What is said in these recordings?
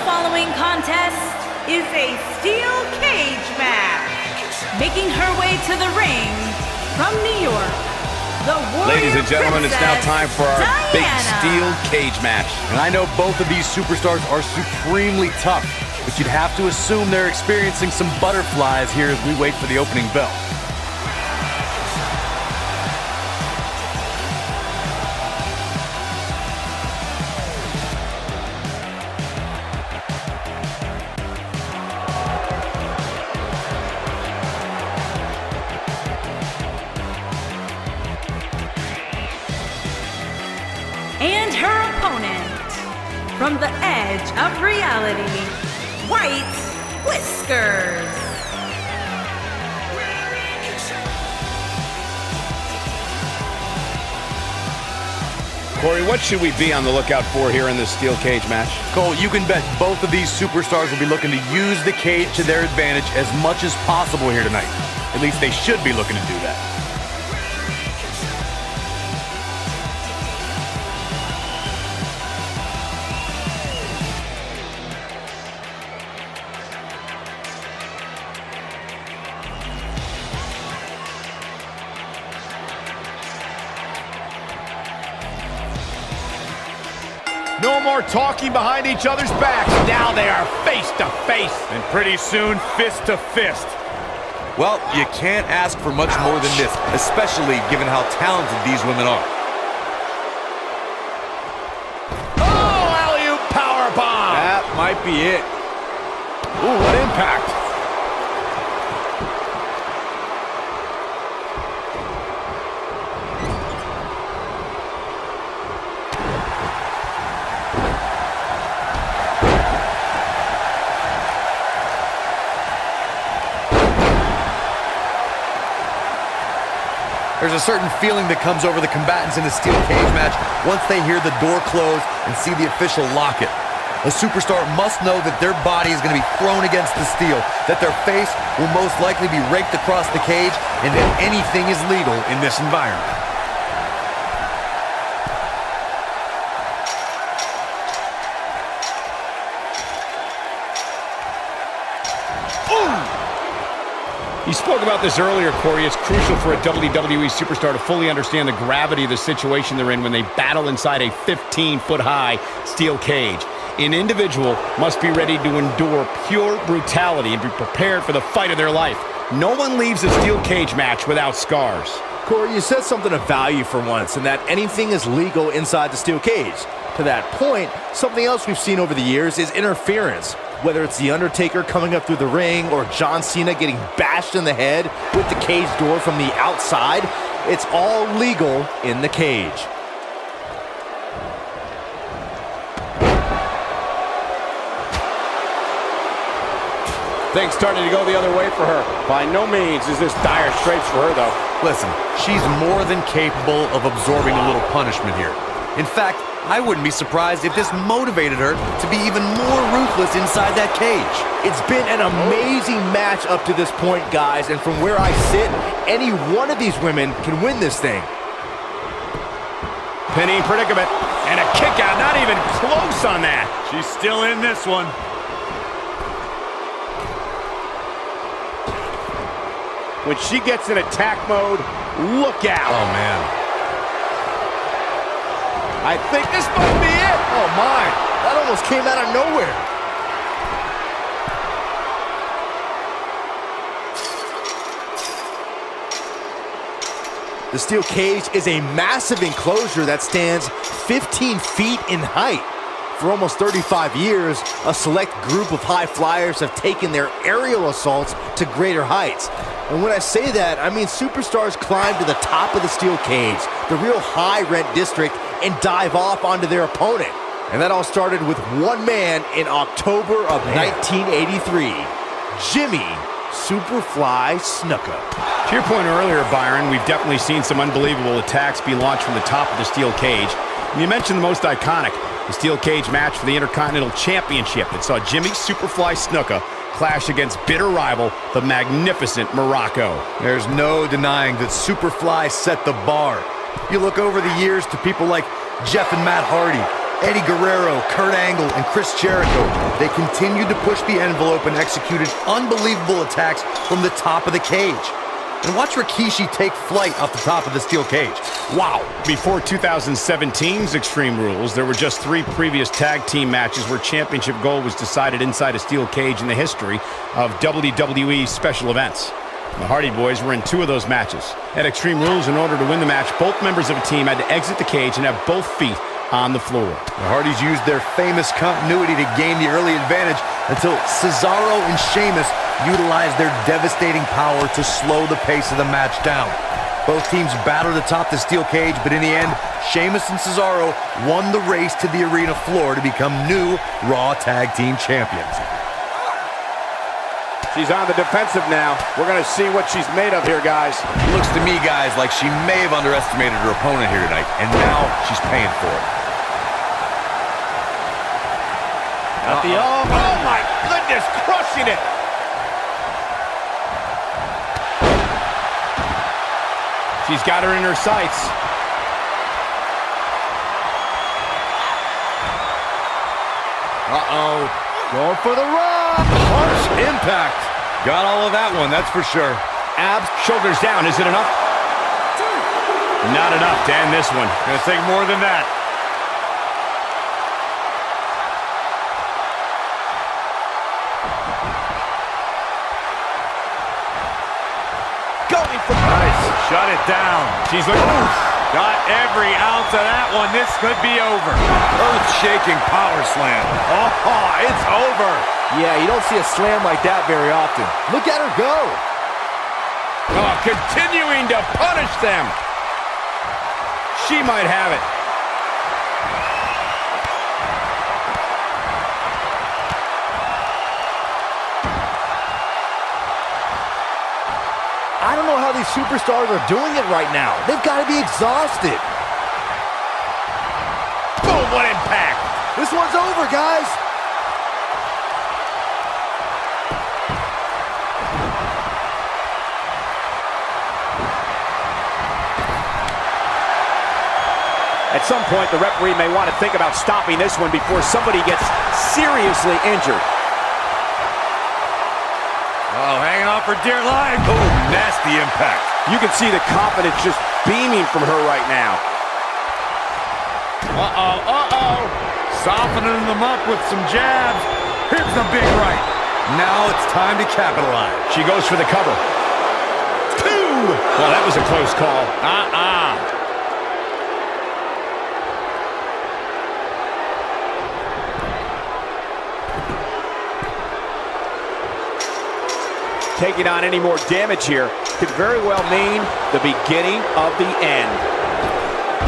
following contest is a steel cage match. Making her way to the ring from New York, the warrior Ladies and gentlemen, it's now time for our big steel cage match. And I know both of these superstars are supremely tough, but you'd have to assume they're experiencing some butterflies here as we wait for the opening bell. And her opponent, from the edge of reality, White Whiskers. Corey, what should we be on the lookout for here in this steel cage match? Cole, you can bet both of these superstars will be looking to use the cage to their advantage as much as possible here tonight. At least they should be looking to do that. No more talking behind each other's backs. Now they are face to face. And pretty soon, fist to fist. Well, you can't ask for much more than this, especially given how talented these women are. Oh, alley-oop powerbomb. That might be it. Ooh, what impact. There's a certain feeling that comes over the combatants in a steel cage match once they hear the door close and see the official lock it. A superstar must know that their body is going to be thrown against the steel, that their face will most likely be raked across the cage, and that anything is legal in this environment. You spoke about this earlier, Corey. It's crucial for a WWE superstar to fully understand the gravity of the situation they're in when they battle inside a 15-foot-high steel cage. An individual must be ready to endure pure brutality and be prepared for the fight of their life. No one leaves a steel cage match without scars. Corey, you said something of value for once, in that anything is legal inside the steel cage. To that point, something else we've seen over the years is interference. Whether it's The Undertaker coming up through the ring or John Cena getting bashed in the head with the cage door from the outside, it's all legal in the cage. Things starting to go the other way for her. By no means is this dire straits for her, though. Listen, she's more than capable of absorbing a little punishment here. In fact, I wouldn't be surprised if this motivated her to be even more ruthless inside that cage. It's been an amazing match up to this point, guys, and from where I sit, any one of these women can win this thing. Pinning predicament, and a kick out, not even close on that. She's still in this one. When she gets in attack mode, look out. Oh, man. I think this might be it. Oh, my. That almost came out of nowhere. The steel cage is a massive enclosure that stands 15 feet in height. For almost 35 years, a select group of high flyers have taken their aerial assaults to greater heights. And when I say that, I mean superstars climb to the top of the steel cage, the real high-rent district, and dive off onto their opponent. And that all started with one man in October of 1983, Jimmy Superfly Snuka. To your point earlier, Byron, we've definitely seen some unbelievable attacks be launched from the top of the steel cage. And you mentioned the most iconic, the steel cage match for the Intercontinental Championship that saw Jimmy Superfly Snuka clash against bitter rival, the magnificent Morocco. There's no denying that Superfly set the bar. You look over the years to people like Jeff and Matt Hardy, Eddie Guerrero, Kurt Angle, and Chris Jericho, they continued to push the envelope and executed unbelievable attacks from the top of the cage. And watch Rikishi take flight off the top of the steel cage. Wow. Before 2017's Extreme Rules, there were just 3 previous tag team matches where championship gold was decided inside a steel cage in the history of WWE special events. The Hardy Boys were in 2 of those matches. At Extreme Rules, in order to win the match, both members of a team had to exit the cage and have both feet on the floor. The Hardys used their famous continuity to gain the early advantage until Cesaro and Sheamus utilized their devastating power to slow the pace of the match down. Both teams battled atop the steel cage, but in the end, Sheamus and Cesaro won the race to the arena floor to become new Raw Tag Team Champions. She's on the defensive now. We're going to see what she's made of here, guys. Looks to me, guys, like she may have underestimated her opponent here tonight, and now she's paying for it. Oh my goodness, crushing it. She's got her in her sights. Uh-oh. Going for the run. Harsh impact. Got all of that one, that's for sure. Abs, shoulders down. Is it enough? Not enough to end this one. Gonna take more than that. Going for nice. Shut it down. She's looking. Got every ounce of that one. This could be over. Earth-shaking power slam. Oh, it's over. Yeah, you don't see a slam like that very often. Look at her go. Oh, continuing to punish them. She might have it. I don't know how these superstars are doing it right now. They've got to be exhausted. Boom, what impact. This one's over, guys. At some point, the referee may want to think about stopping this one before somebody gets seriously injured. Oh, hanging on for dear life. Oh, nasty impact. You can see the confidence just beaming from her right now. Softening them up with some jabs. Here's the big right. Now it's time to capitalize. She goes for the cover. 2! Well, that was a close call. Taking on any more damage here could very well mean the beginning of the end.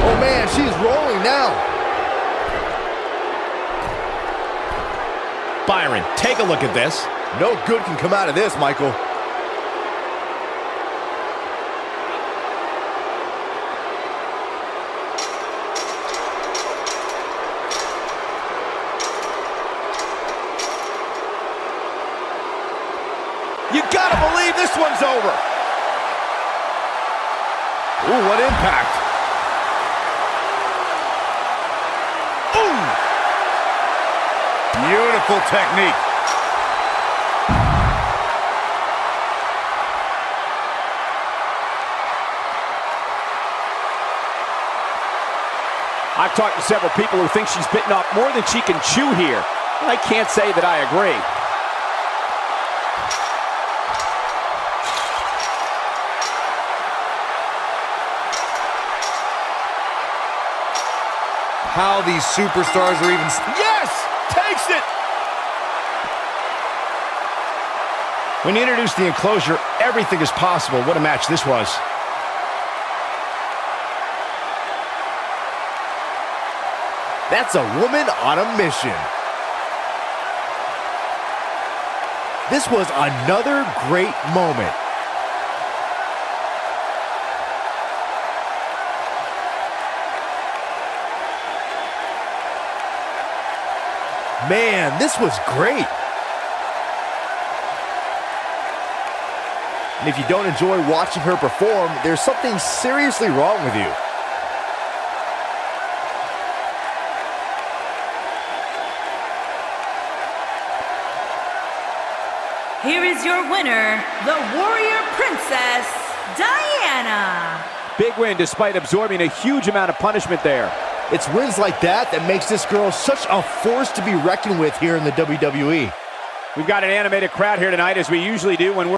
Oh, man, she's rolling now. Byron, take a look at this. No good can come out of this, Michael. You gotta believe this one's over. Ooh, what impact. Ooh! Beautiful technique. I've talked to several people who think she's bitten off more than she can chew here. I can't say that I agree. How these superstars are even... Yes! Takes it! When you introduce the enclosure, everything is possible. What a match this was. That's a woman on a mission. This was another great moment. Man, this was great. And if you don't enjoy watching her perform, there's something seriously wrong with you. here is your winner, the Warrior Princess, Diana. Big win despite absorbing a huge amount of punishment there. It's wins like that that makes this girl such a force to be reckoned with here in the WWE. We've got an animated crowd here tonight, as we usually do when we're